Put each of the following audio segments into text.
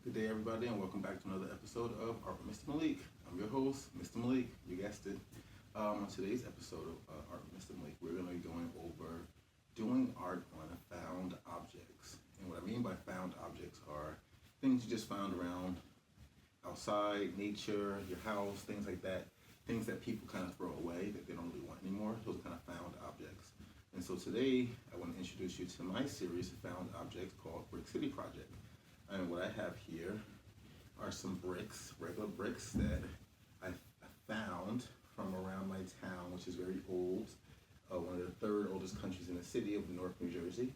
Good day, everybody, and welcome back to another episode of Art with Mr. Malik. I'm your host, Mr. Malik. You guessed it. On today's episode of Art with Mr. Malik, we're going to be going over doing art on found objects. And what I mean by found objects are things you just found around outside, nature, your house, things like that. Things that people kind of throw away that they don't really want anymore. Those are kind of found objects. And so today, I want to introduce you to my series of found objects called Brick City Project. And what I have here are some bricks, regular bricks that I found from around my town, which is very old, one of the third oldest countries in the city of Newark, New Jersey.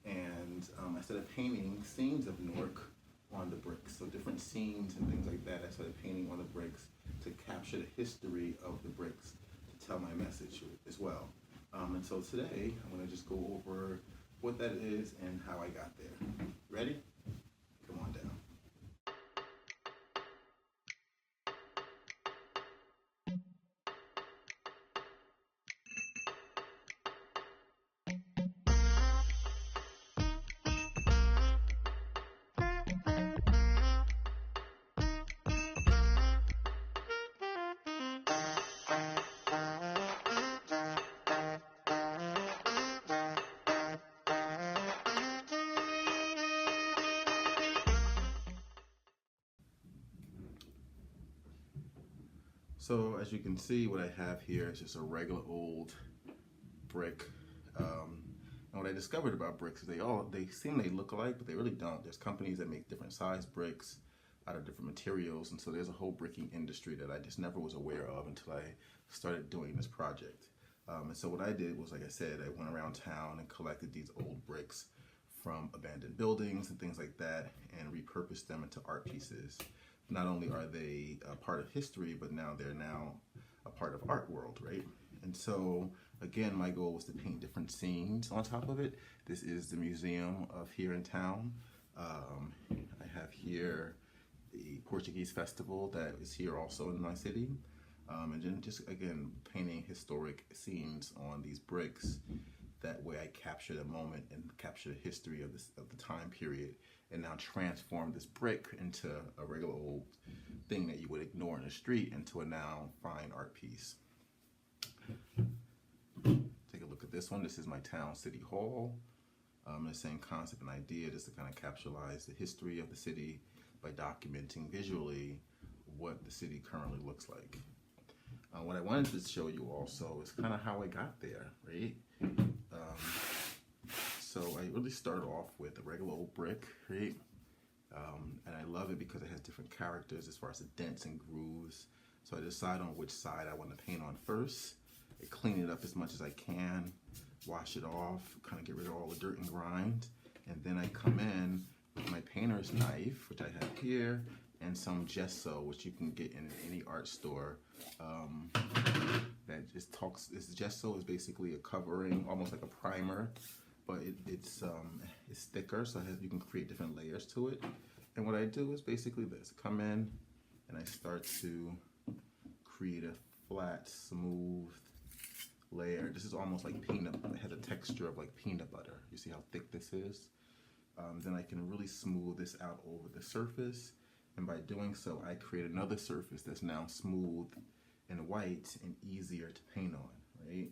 And I started painting scenes of Newark on the bricks. So different scenes and things like that, I started painting on the bricks to capture the history of the bricks, to tell my message as well. And so today, I'm going to just go over what that is and how I got there. Ready? Come on down. So as you can see, what I have here is just a regular old brick. And what I discovered about bricks is they seem they look alike, but they really don't. There's companies that make different size bricks out of different materials, and so there's a whole bricking industry that I just never was aware of until I started doing this project. And so what I did was, like I said, I went around town and collected these old bricks from abandoned buildings and things like that and repurposed them into art pieces. Not only are they a part of history, but they're now a part of art world, right? And so, again, my goal was to paint different scenes on top of it. This is the museum of here in town. I have here the Portuguese festival that is here also in my city. And then just, again, painting historic scenes on these bricks. That way I capture the moment and capture the history of the time period, and now transform this brick into a regular old thing that you would ignore in the street into a now fine art piece. Take a look at this one. This is my town city hall. The same concept and idea, just to kind of capitalize the history of the city by documenting visually what the city currently looks like. What I wanted to show you also is kind of how I got there, right? So I really started off with a regular old brick, right? And I love it because it has different characters as far as the dents and grooves. So I decide on which side I want to paint on first. I clean it up as much as I can, wash it off, kind of get rid of all the dirt and grind. And then I come in with my painter's knife, which I have here, and some gesso, which you can get in any art store. That just talks. This gesso is basically a covering, almost like a primer, but it's thicker, so you can create different layers to it. And what I do is basically this: come in and I start to create a flat, smooth layer. This is almost like peanut. It has a texture of like peanut butter. You see how thick this is? Then I can really smooth this out over the surface. And by doing so, I create another surface that's now smooth and white and easier to paint on, right?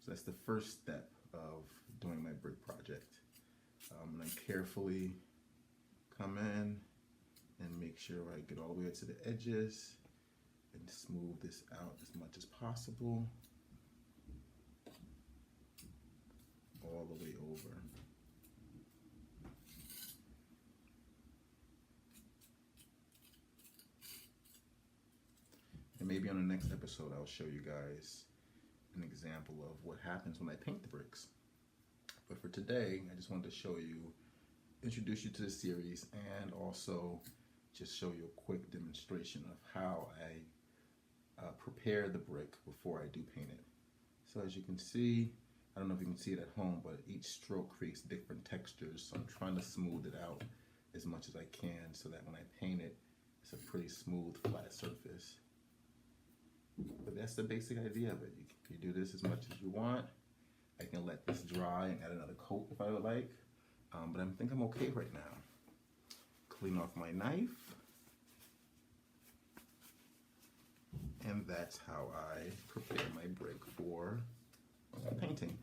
So that's the first step of doing my brick project. And I carefully come in and make sure I get all the way to the edges and smooth this out as much as possible, all the way over. And maybe on the next episode, I'll show you guys an example of what happens when I paint the bricks. But for today, I just wanted to show you, introduce you to the series, and also just show you a quick demonstration of how I prepare the brick before I do paint it. So as you can see, I don't know if you can see it at home, but each stroke creates different textures. So I'm trying to smooth it out as much as I can so that when I paint it, it's a pretty smooth, flat surface. But that's the basic idea of it. You do this as much as you want. I can let this dry and add another coat if I would like. But I think I'm okay right now. clean off my knife. And that's how I prepare my brick for painting.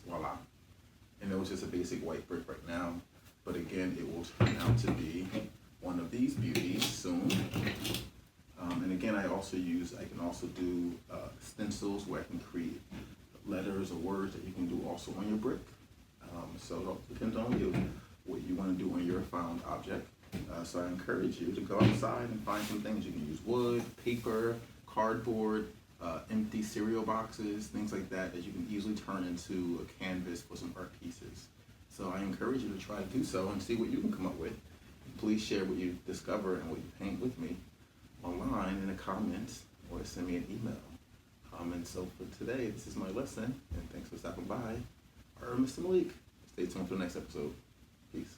Voila. And it was just a basic white brick right now, but again, it will turn out to be one of these beauties soon. And again, I can also do stencils where I can create letters or words that you can do also on your brick. So it all depends on you, what you want to do on your found object. So I encourage you to go outside and find some things. You can use wood, paper, cardboard, empty cereal boxes, things like that you can easily turn into a canvas for some art pieces. So I encourage you to try to do so and see what you can come up with. Please share what you discover and what you paint with me online in the comments or send me an email. And so for today, this is my lesson, and thanks for stopping by. Mr. Malik. Stay tuned for the next episode. Peace.